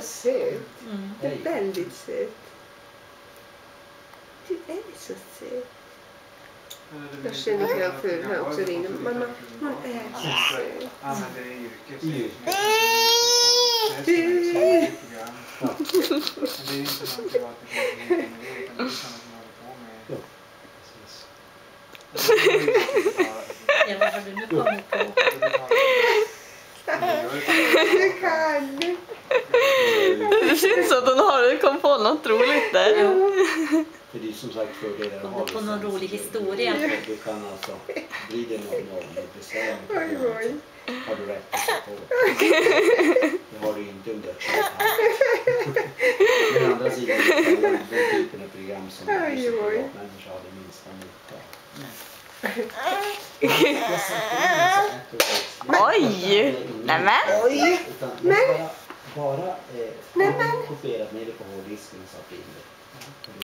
så söt. Du är väldigt söt. Du är så söt. Jag känner att jag för här också rinner. Mamma, hon är så söt. Ja, vad har du nu kommit på? Du kan. Det syns att hon kom på något roligt där. För det är som sagt fördelar att Kom ha du på någon rolig historia? Du kan alltså, blir det någon besvär Oj. har du rätt att säga på. Det har du inte under ett kört. Men å andra sidan den typen av program som människor har det minsta nytta. Oj! Nämen! Oj! Bara kopierat ner det på hårddisken och satt in det.